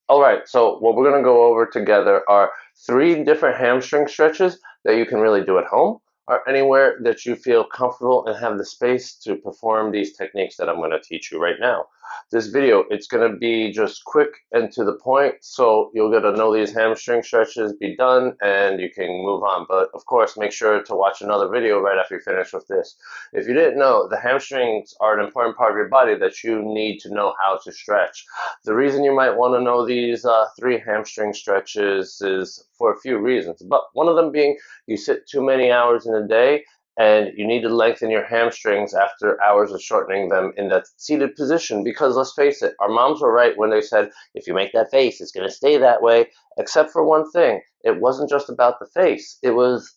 All right, so what we're going to go over together are three different hamstring stretches that you can really do at home or anywhere that you feel comfortable and have the space to perform these techniques that I'm going to teach you right now. This video, it's going to be just quick and to the point, so you'll get to know these hamstring stretches, be done, and you can move on. But of course, make sure to watch another video right after you finish with this. If you didn't know, the hamstrings are an important part of your body that you need to know how to stretch. The reason you might want to know these three hamstring stretches is for a few reasons, but one of them being you sit too many hours in a day and you need to lengthen your hamstrings after hours of shortening them in that seated position because let's face it, our moms were right when they said if you make that face, it's going to stay that way, except for one thing. It wasn't just about the face. It was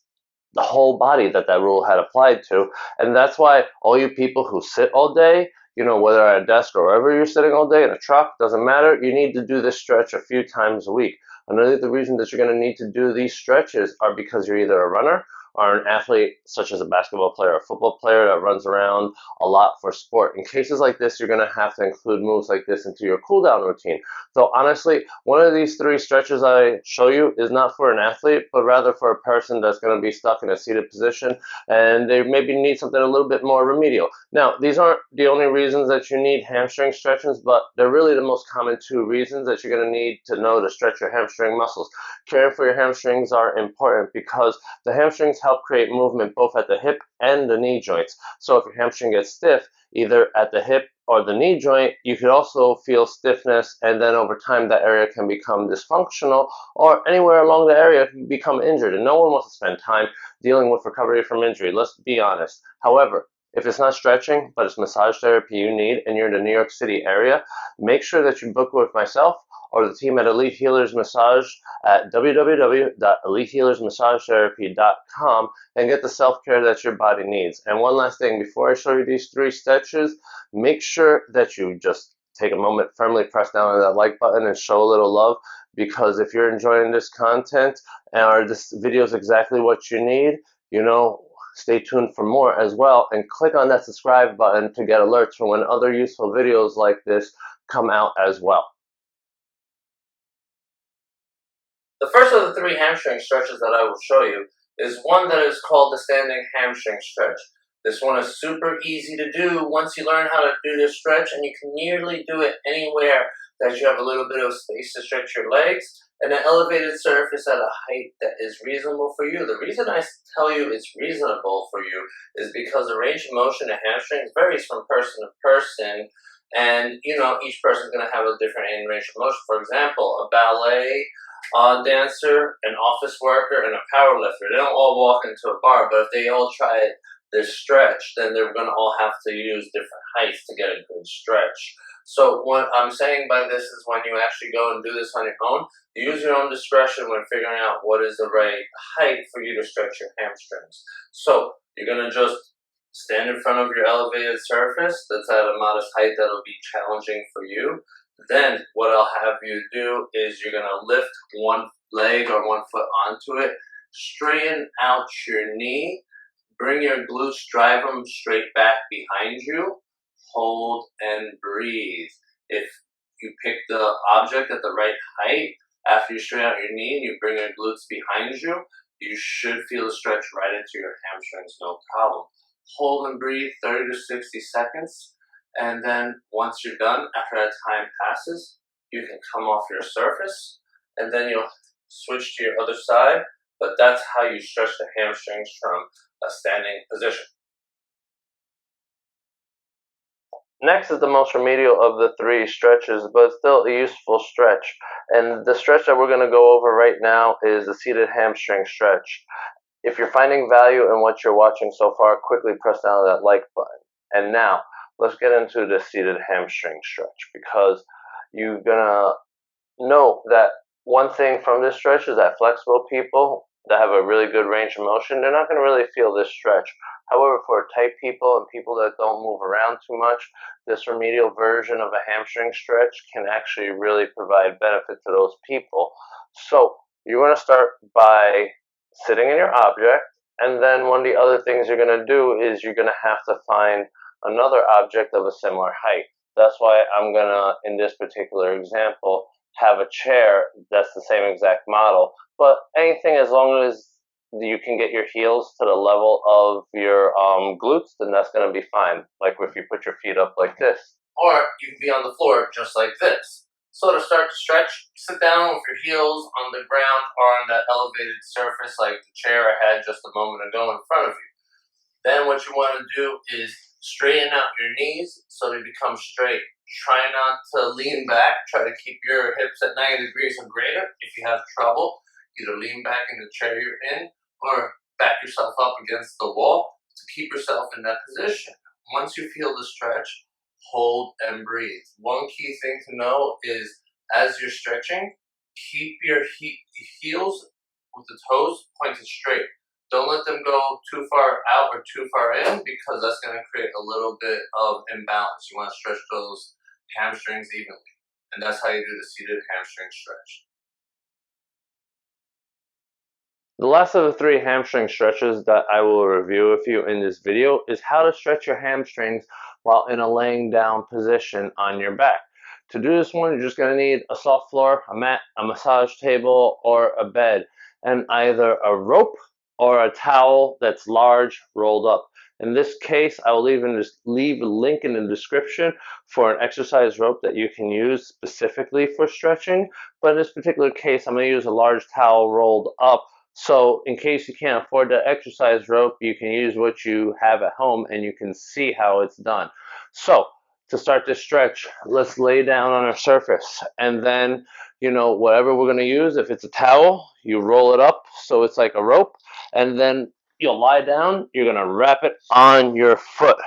the whole body that that rule had applied to. And that's why all you people who sit all day, whether at a desk or wherever you're sitting all day in a truck, doesn't matter, you need to do this stretch a few times a week. Another the reason that you're going to need to do these stretches are because you're either a runner or an athlete such as a basketball player or a football player that runs around a lot for sport. In cases like this, you're going to have to include moves like this into your cool down routine. So honestly, one of these three stretches I show you is not for an athlete, but rather for a person that's going to be stuck in a seated position and they maybe need something a little bit more remedial. Now, these aren't the only reasons that you need hamstring stretches, but they're really the most common two reasons that you're going to need to know to stretch your hamstring muscles. Caring for your hamstrings are important because the hamstrings help create movement both at the hip and the knee joints. So if your hamstring gets stiff, either at the hip or the knee joint, you could also feel stiffness, and then over time that area can become dysfunctional, or anywhere along the area can become injured, and no one wants to spend time dealing with recovery from injury. Let's be honest. However, if it's not stretching, but it's massage therapy you need, and you're in the New York City area, make sure that you book with myself or the team at Elite Healers Massage at www.elitehealersmassagetherapy.com and get the self-care that your body needs. And one last thing, before I show you these three stretches, make sure that you just take a moment, firmly press down on that like button and show a little love, because if you're enjoying this content or this video is exactly what you need, stay tuned for more as well, and click on that subscribe button to get alerts for when other useful videos like this come out as well. The first of the three hamstring stretches that I will show you is one that is called the standing hamstring stretch. This one is super easy to do once you learn how to do this stretch, and you can nearly do it anywhere that you have a little bit of space to stretch your legs and an elevated surface at a height that is reasonable for you. The reason I tell you it's reasonable for you is because the range of motion of hamstrings varies from person to person, and each person is going to have a different range of motion. For example, a ballet dancer, an office worker, and a power lifter. They don't all walk into a bar, but if they all try this stretch, then they're going to all have to use different heights to get a good stretch. So what I'm saying by this is when you actually go and do this on your own, use your own discretion when figuring out what is the right height for you to stretch your hamstrings. So you're going to just stand in front of your elevated surface that's at a modest height that'll be challenging for you. Then what I'll have you do is you're going to lift one leg or one foot onto it, straighten out your knee, bring your glutes, drive them straight back behind you, hold and breathe. If you pick the object at the right height, after you straighten out your knee and you bring your glutes behind you, you should feel the stretch right into your hamstrings, no problem. Hold and breathe 30 to 60 seconds. And then once you're done, after that time passes, you can come off your surface and then you'll switch to your other side. But that's how you stretch the hamstrings from a standing position. Next is the most remedial of the three stretches, but still a useful stretch. And the stretch that we're going to go over right now is the seated hamstring stretch. If you're finding value in what you're watching so far, quickly press down that like button. And now, let's get into the seated hamstring stretch, because you're gonna know that one thing from this stretch is that flexible people that have a really good range of motion, they're not gonna really feel this stretch. However, for tight people and people that don't move around too much, this remedial version of a hamstring stretch can actually really provide benefit to those people. So you're gonna start by sitting in your object, and then one of the other things you're gonna do is you're gonna have to find another object of a similar height. That's why I'm gonna, in this particular example, have a chair that's the same exact model. But anything as long as you can get your heels to the level of your glutes, then that's going to be fine. Like if you put your feet up like this. Or you can be on the floor just like this. So to start to stretch, sit down with your heels on the ground or on that elevated surface like the chair I had just a moment ago in front of you. Then what you want to do is straighten out your knees so they become straight. Try not to lean back. Try to keep your hips at 90 degrees or greater. If you have trouble, either lean back in the chair you're in or back yourself up against the wall to keep yourself in that position. Once you feel the stretch, hold and breathe. One key thing to know is as you're stretching, keep your heels with the toes pointed straight. Don't let them go too far out or too far in because that's going to create a little bit of imbalance. You want to stretch those hamstrings evenly. And that's how you do the seated hamstring stretch. The last of the 3 hamstring stretches that I will review with you in this video is how to stretch your hamstrings while in a laying down position on your back. To do this one, you're just going to need a soft floor, a mat, a massage table, or a bed, and either a rope or a towel that's large rolled up. In this case, I will leave a link in the description for an exercise rope that you can use specifically for stretching. But in this particular case, I'm going to use a large towel rolled up. So in case you can't afford the exercise rope, you can use what you have at home and you can see how it's done. So to start this stretch, let's lay down on a surface and then, whatever we're going to use, if it's a towel, you roll it up so it's like a rope, and then you'll lie down, you're going to wrap it on your foot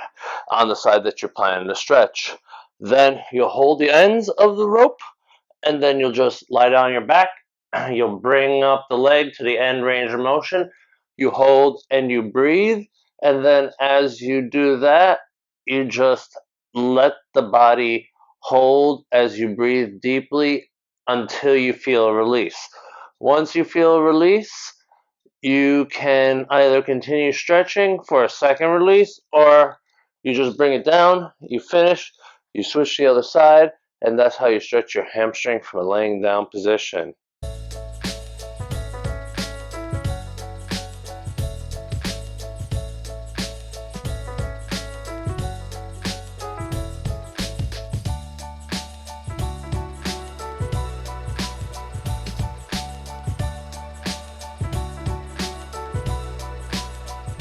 on the side that you're planning to stretch. Then you'll hold the ends of the rope and then you'll just lie down on your back. You'll bring up the leg to the end range of motion. You hold and you breathe. And then as you do that, you just let the body hold as you breathe deeply until you feel a release. Once you feel a release, you can either continue stretching for a second release or you just bring it down, you finish, you switch to the other side, and that's how you stretch your hamstring from a laying down position.